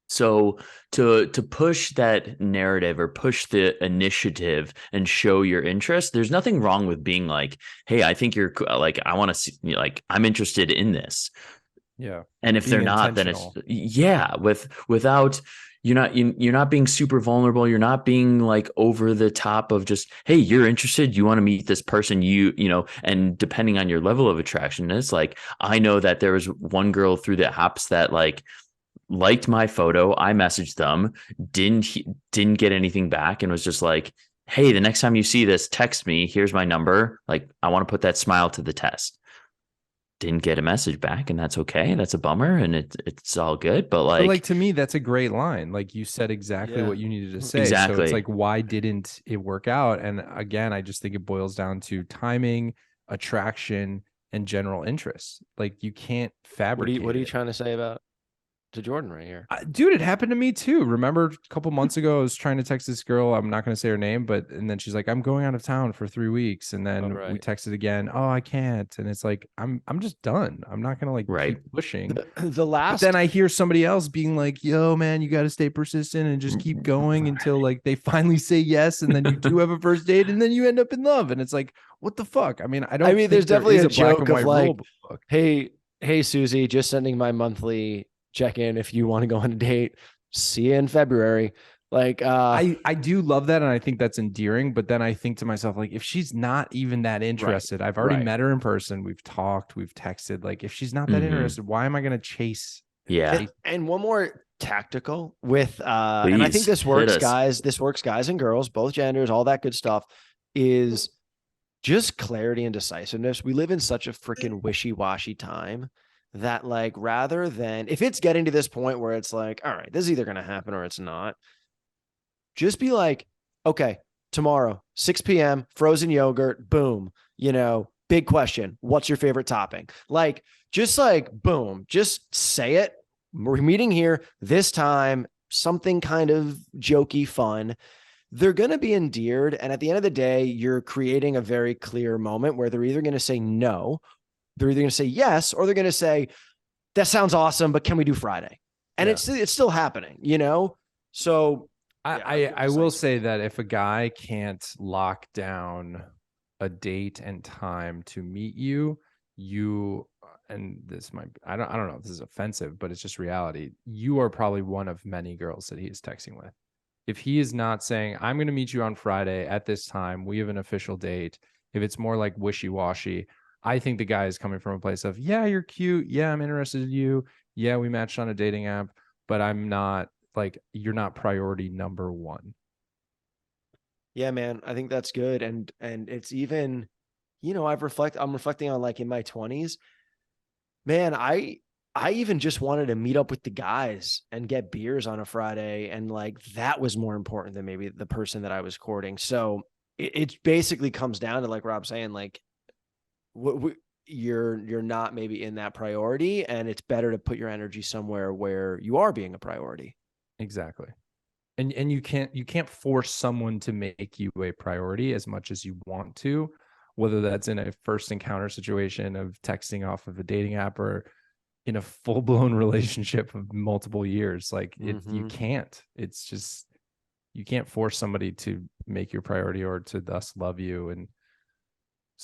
So to push that narrative or push the initiative and show your interest, there's nothing wrong with being like, hey, I think you're like, I want to see, like, I'm interested in this. Yeah. And if they're not, then it's without, you're not being super vulnerable. You're not being like over the top of just, hey, you're interested. You want to meet this person, and depending on your level of attraction, it's like, I know that there was one girl through the apps that like liked my photo. I messaged them, didn't get anything back, and was just like, hey, the next time you see this, text me. Here's my number. Like, I want to put that smile to the test. Didn't get a message back, and that's okay. That's a bummer, and it's all good. But like to me, that's a great line. Like, you said exactly what you needed to say. Exactly. So it's like, why didn't it work out? And again, I just think it boils down to timing, attraction, and general interest. Like, you can't fabricate. What are you trying to say about to Jordan right here? Dude, it happened to me too. Remember a couple months ago, I was trying to text this girl. I'm not going to say her name, and then she's like, I'm going out of town for 3 weeks. And then we texted again. Oh, I can't. And it's like, I'm just done. I'm not going to keep pushing. But then I hear somebody else being like, yo, man, you got to stay persistent and just keep going until like they finally say yes. And then you do have a first date and then you end up in love. And it's like, what the fuck? I mean, there's definitely a joke of like, hey, hey, Susie, just sending my monthly check-in. If you want to go on a date, see you in February. Like, I do love that, and I think that's endearing. But then I think to myself, like, if she's not even that right, interested, I've already right. met her in person. We've talked, we've texted. Like, if she's not that Mhm. interested, why am I going to chase? Yeah. And one more tactical with, and I think Please this hit works, us. guys. This works, guys and girls, both genders, all that good stuff. Is just clarity and decisiveness. We live in such a freaking wishy-washy time that, like, rather than, if it's getting to this point where it's like, all right, this is either going to happen or it's not, just be like, okay, tomorrow, 6 p.m., frozen yogurt, boom, big question. What's your favorite topping? Like, just like, boom, just say it. We're meeting here this time, something kind of jokey, fun. They're going to be endeared. And at the end of the day, you're creating a very clear moment where they're either going to say no, they're either going to say yes, or they're going to say, that sounds awesome, but can we do Friday? And Yeah. it's still happening, So I will say that if a guy can't lock down a date and time to meet you, and this might, I don't know if this is offensive, but it's just reality. You are probably one of many girls that he is texting with. If he is not saying, I'm going to meet you on Friday at this time, we have an official date. If it's more like wishy-washy, I think the guy is coming from a place of, yeah, you're cute. Yeah, I'm interested in you. Yeah, we matched on a dating app, but I'm not, like, you're not priority number one. Yeah, man, I think that's good. And it's even, I'm reflecting on, like, in my 20s, man, I even just wanted to meet up with the guys and get beers on a Friday. And, like, that was more important than maybe the person that I was courting. So it basically comes down to, like Rob's saying, like, you're not maybe in that priority, and it's better to put your energy somewhere where you are being a priority. Exactly. And you can't force someone to make you a priority as much as you want to, whether that's in a first encounter situation of texting off of a dating app or in a full-blown relationship of multiple years. Like, you can't. It's just, you can't force somebody to make your priority or to thus love you. And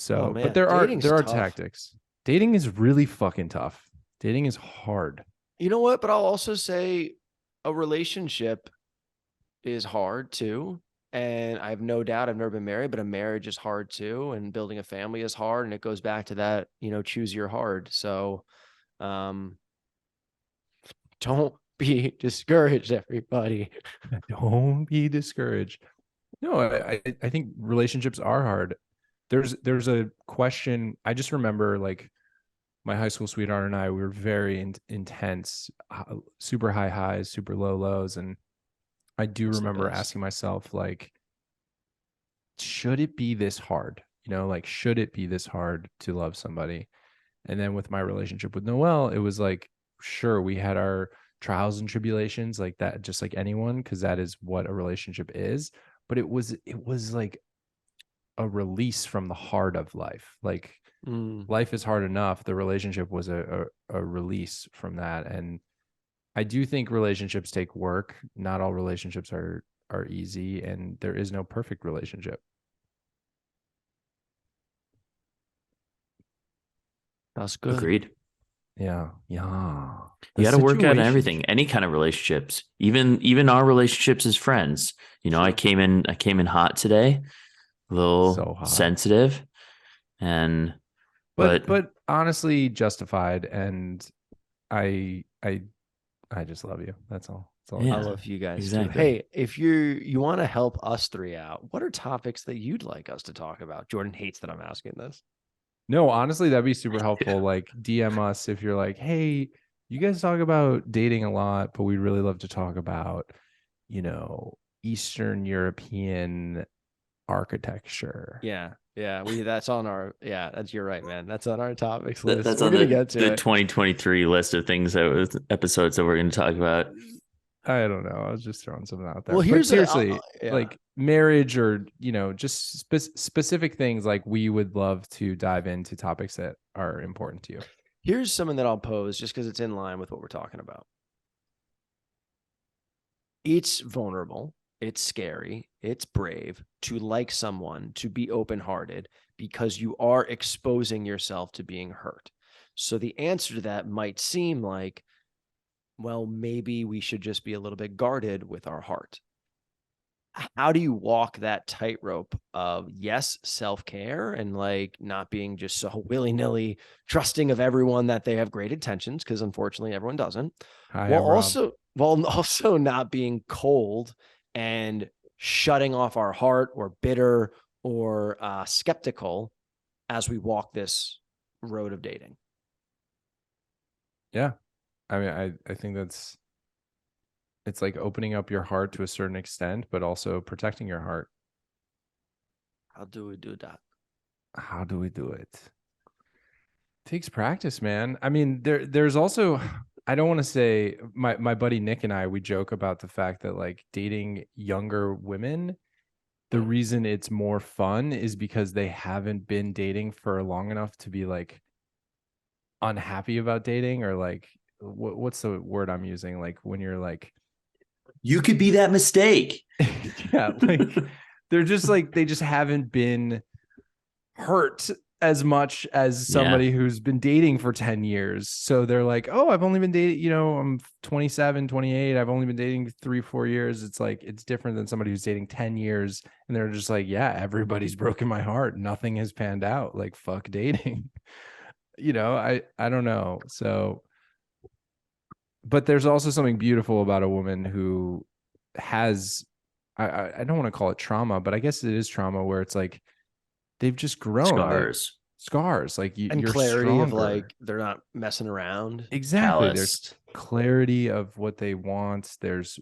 Oh so, but man, there are tough. tactics. Dating is really fucking tough. Dating is hard. You know what? But I'll also say a relationship is hard too. And I have no doubt, I've never been married, but a marriage is hard too. And building a family is hard. And it goes back to that, choose your hard. So um, don't be discouraged, everybody. Don't be discouraged. No, I think relationships are hard. There's a question. I just remember, like, my high school sweetheart and I, we were very intense, super high highs, super low lows. And I do It's the remember best. asking myself, like, should it be this hard? Like, should it be this hard to love somebody? And then with my relationship with Noelle, it was like, sure, we had our trials and tribulations like that, just like anyone, because that is what a relationship is. But it was like a release from the heart of life. Like, Mm. life is hard enough. The relationship was a release from that. And I do think relationships take work. Not all relationships are easy, and there is no perfect relationship. That's good. Agreed. Yeah. Yeah. You The got to work out situation. everything, any kind of relationships, even our relationships as friends. I True. came in hot today, a little So hot. sensitive, and but But honestly justified. And I I just love you. That's all. That's all I I can yeah, say. love you guys too. exactly. Hey, if you want to help us three out, what are topics that you'd like us to talk about? Jordan hates that I'm asking this. No, honestly, that'd be super helpful. Like, DM us if you're like, hey, you guys talk about dating a lot, but we'd really love to talk about, Eastern European architecture. Yeah. Yeah. You're right, man. That's on our topics list. That's We're on gonna the get to the it. 2023 list of things that was episodes that we're going to talk about. I don't know. I was just throwing something out there. Well, But here's a seriously, yeah. like marriage or, just specific things, like, we would love to dive into topics that are important to you. Here's something that I'll pose just because it's in line with what we're talking about. It's vulnerable, it's scary, it's brave to like someone, to be open-hearted, because you are exposing yourself to being hurt. So the answer to that might seem like, well, maybe we should just be a little bit guarded with our heart. How do you walk that tightrope of, yes, self-care and like not being just so willy-nilly trusting of everyone that they have great intentions, because unfortunately everyone doesn't, Hi, while I'm Rob. also not being cold and shutting off our heart or bitter or skeptical as we walk this road of dating? Yeah. I mean, I think it's like opening up your heart to a certain extent, but also protecting your heart. How do we do that? How do we do it? Takes practice, man. I mean, there's also I don't want to say my buddy Nick and I, we joke about the fact that like dating younger women, the reason it's more fun is because they haven't been dating for long enough to be like unhappy about dating, or like what's the word I'm using? Like when you're like You could be that mistake. yeah, like they're just like they just haven't been hurt as much as Yeah. somebody who's been dating for 10 years. So they're like, oh, I've only been dating, I'm 27, 28. I've only been dating 3-4 years. It's like, it's different than somebody who's dating 10 years. And they're just like, yeah, everybody's broken my heart. Nothing has panned out. Like, fuck dating. I don't know. So, but there's also something beautiful about a woman who has, I don't want to call it trauma, but I guess it is trauma where it's like, they've just grown. They Scars. scars. Like And you're clarity of stronger. like they're not messing around. Exactly. There's Calloused. clarity of what they want. There's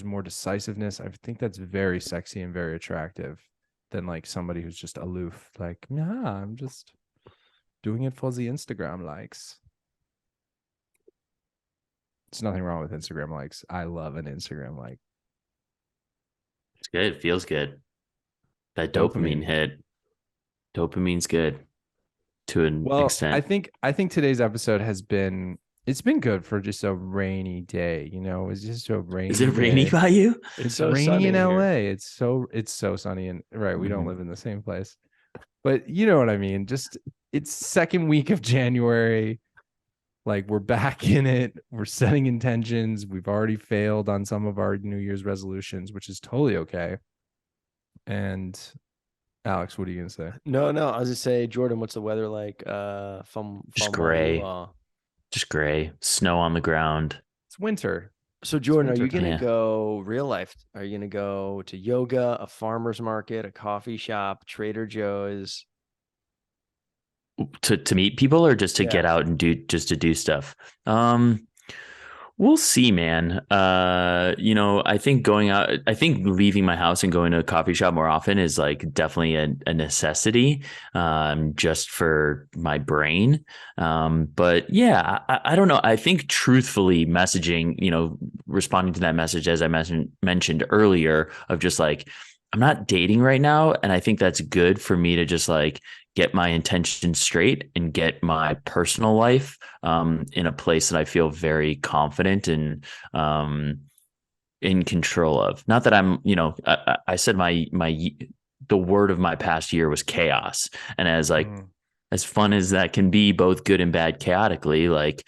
more decisiveness. I think that's very sexy and very attractive than like somebody who's just aloof. Like, nah, I'm just doing it for the Instagram likes. There's nothing wrong with Instagram likes. I love an Instagram like. It's good. It feels good. That dopamine Dopamine. hit. Dopamine's good to an Well, I extent. think I think today's episode has been it's been good for just a rainy day. It's just a Is it rainy rainy day. by you? It's It's so rainy in sunny here. LA. It's so sunny, and right, we don't Mhm. live in the same place. But you know what I mean? Just it's second week of January. Like we're back in it. We're setting intentions. We've already failed on some of our New Year's resolutions, which is totally okay. And Alex, what are you gonna say? No, I was just say, Jordan, what's the weather like Just from where you gray. are? Just gray. Snow on the ground. It's winter. So It's Jordan, are winter you gonna time. Yeah. go real life? Are you gonna go to yoga, a farmer's market, a coffee shop, Trader Joe's? To meet people or just to Yeah. get out and do stuff. Um, We'll see, man. I think I think leaving my house and going to a coffee shop more often is like definitely a necessity, just for my brain. But yeah, I don't know. I think truthfully messaging, responding to that message, as I mentioned earlier, of just like, I'm not dating right now. And I think that's good for me to just like get my intention straight and get my personal life in a place that I feel very confident and in control of. Not that I'm, I said the word of my past year was chaos, and as fun as that can be, both good and bad, chaotically, like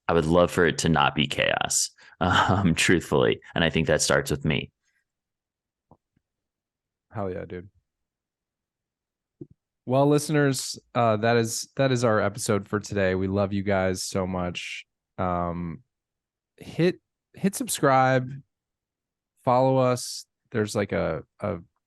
I would love for it to not be chaos, truthfully, and I think that starts with me. Hell yeah, dude. Well, listeners, that is our episode for today. We love you guys so much. Um, hit subscribe, follow us. There's like a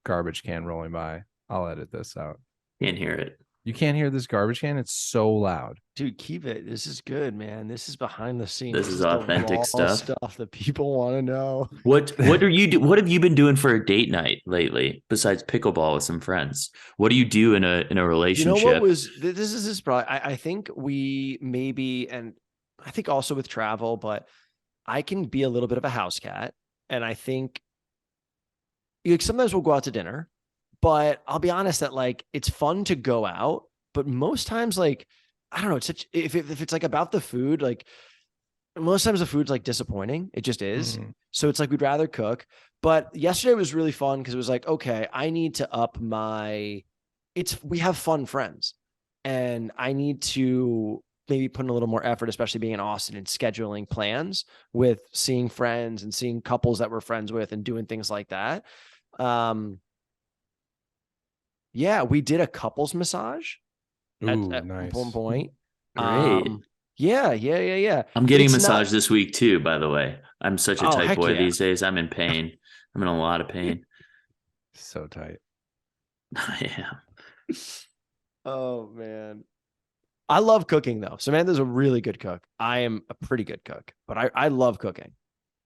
garbage can rolling by. I'll edit this out. Can't hear it. You can't hear this garbage can? It's so loud. Dude, keep it. This is good, man. This is behind the scenes. This This is is the authentic raw stuff. stuff that people want to know. What are you do? What have you been doing for a date night lately besides pickleball with some friends? What do you do in a You know what relationship? was this is probably I think we maybe, and I think also with travel, but I can be a little bit of a house cat. And I think like sometimes we'll go out to dinner, but I'll be honest that like it's fun to go out, but most times like I don't know, it's such if it's like about the food, like most times the food's like disappointing. It just is. Mhm. So it's like we'd rather cook. But yesterday was really fun because it was like, okay, I need to up my we have fun friends. And I need to maybe putting a little more effort, especially being in Austin, and scheduling plans with seeing friends and seeing couples that we're friends with and doing things like that. Yeah, we did a couples massage Ooh, at one nice. point. Great. Yeah. I'm getting a It's not. massage this week too, by the way. I'm such a Oh, tight heck boy yeah. these days. I'm in pain. I'm in a lot of pain. So tight. I am. Oh man. I love cooking though. Samantha's a really good cook. I am a pretty good cook, but I love cooking.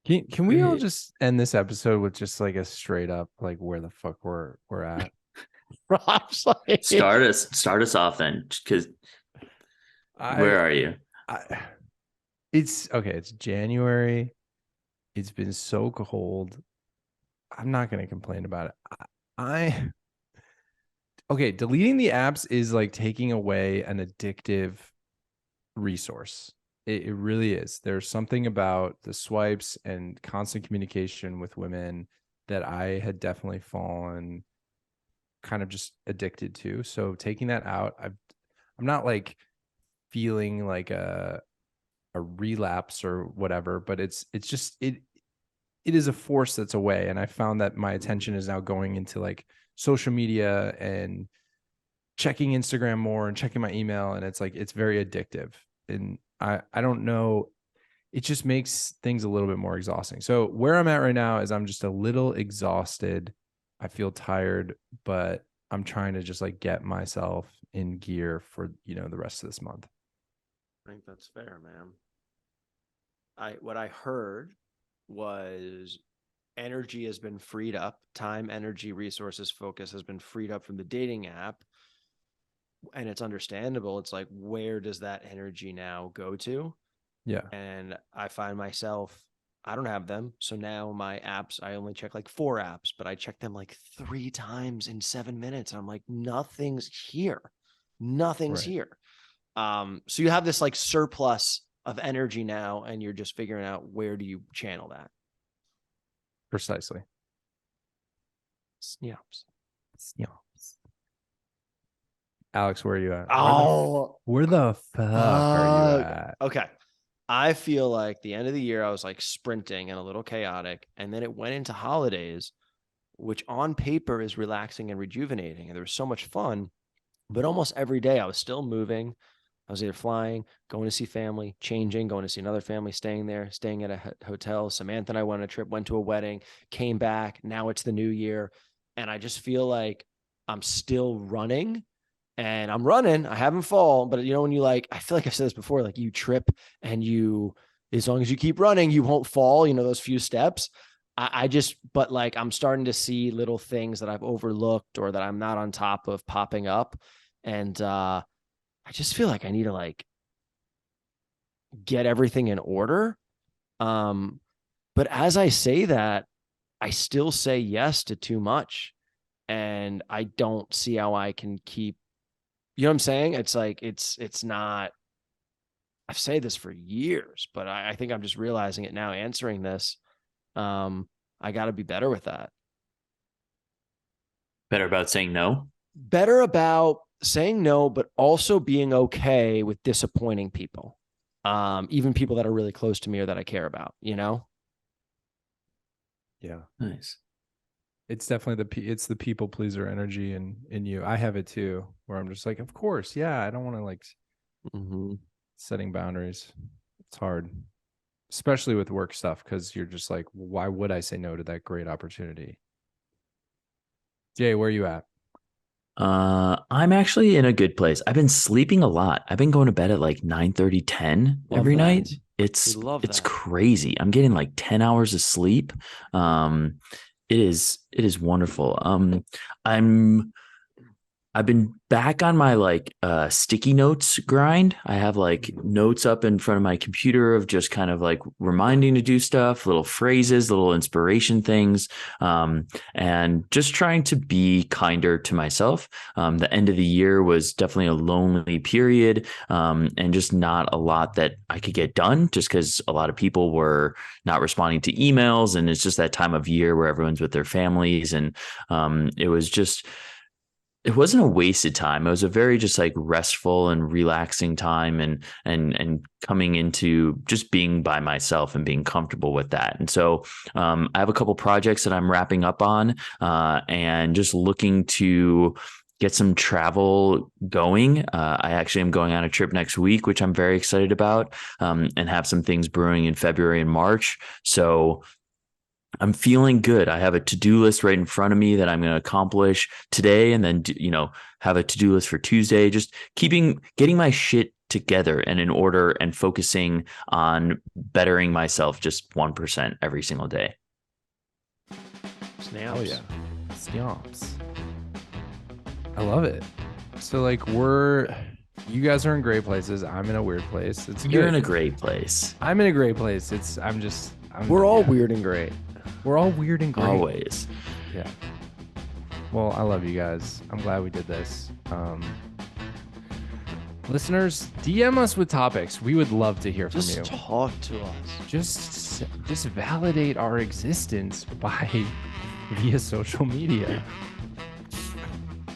Can we all Great. just end this episode with just like a straight up like where the fuck we're at? Rob's like, Start us off then, because where are you? It's okay. It's January. It's been so cold. I'm not gonna complain about it. I okay. Deleting the apps is like taking away an addictive resource. It really is. There's something about the swipes and constant communication with women that I had definitely fallen kind of just addicted to. So taking that out, I'm not like feeling like a relapse or whatever, but it's just it is a force that's away. And I found that my attention is now going into like social media and checking Instagram more and checking my email. And it's like it's very addictive. And I don't know. It just makes things a little bit more exhausting. So where I'm at right now is I'm just a little exhausted. I feel tired, but I'm trying to just like get myself in gear for, the rest of this month. I think that's fair, man. What I heard was energy has been freed up, time, energy, resources, focus has been freed up from the dating app. And it's understandable. It's like, where does that energy now go to? Yeah. And I find myself, I don't have them. So now my apps, I only check like 4 apps, but I check them like 3 times in 7 minutes. And I'm like, nothing's here. Nothing's Right. here. So you have this like surplus of energy now, and you're just figuring out where do you channel that. Precisely. Snaps. Alex, where are you at? Oh, where the fuck are you fuck. at? Okay. I feel like the end of the year, I was like sprinting and a little chaotic. And then it went into holidays, which on paper is relaxing and rejuvenating. And there was so much fun. But almost every day I was still moving. I was either flying, going to see family, changing, going to see another family, staying there, staying at a hotel. Samantha and I went on a trip, went to a wedding, came back. Now it's the new year. And I just feel like I'm still running. And I'm running. I haven't fallen, but when you like, I feel like I've said this before, like you trip and as long as you keep running, you won't fall, those few steps. But like, I'm starting to see little things that I've overlooked or that I'm not on top of popping up. And I just feel like I need to like get everything in order. But as I say that, I still say yes to too much. And I don't see how I can keep, you know what I'm saying? It's like, it's not, I've said this for years, but I think I'm just realizing it now answering this. I got to be better with that. Better about saying no? Better about saying no, but also being okay with disappointing people. Even people that are really close to me or that I care about, Yeah. Nice. It's definitely it's the people pleaser energy in you. I have it too, where I'm just like, of course, yeah. I don't want to like setting boundaries. It's hard, especially with work stuff, because you're just like, why would I say no to that great opportunity? Jay, where are you at? I'm actually in a good place. I've been sleeping a lot. I've been going to bed at like 9:30, 10 Love every that. night. We It's love that. crazy. I'm getting like 10 hours of sleep. It is wonderful. I've been back on my like sticky notes grind. I have like notes up in front of my computer of just kind of like reminding to do stuff, little phrases, little inspiration things, and just trying to be kinder to myself. The end of the year was definitely a lonely period, and just not a lot that I could get done just because a lot of people were not responding to emails. And it's just that time of year where everyone's with their families. And it was just it wasn't a wasted time. It was a very just like restful and relaxing time, and coming into just being by myself and being comfortable with that. And so I have a couple projects that I'm wrapping up on, and just looking to get some travel going. I actually am going on a trip next week, which I'm very excited about, and have some things brewing in February and March. So I'm feeling good. I have a to-do list right in front of me that I'm going to accomplish today, and then, have a to-do list for Tuesday, just getting my shit together and in order, and focusing on bettering myself just 1% every single day. Snaps. Oh yeah. Snaps. I love it. So like you guys are in great places. I'm in a weird place. You're good. in a great place. I'm in a great place. We're all weird and great. We're all weird and great. Always. Yeah. Well, I love you guys. I'm glad we did this. Listeners, DM us with topics. We would love to hear from you. Just talk to us. Just validate our existence via social media.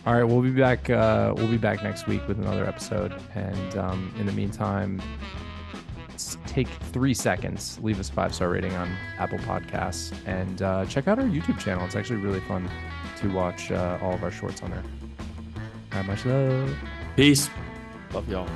All right, we'll be back. We'll be back next week with another episode. And in the meantime, take 3 seconds, leave us a 5-star rating on Apple Podcasts, and check out our YouTube channel. It's actually really fun to watch all of our shorts on there. All right, much love. Peace. Love y'all.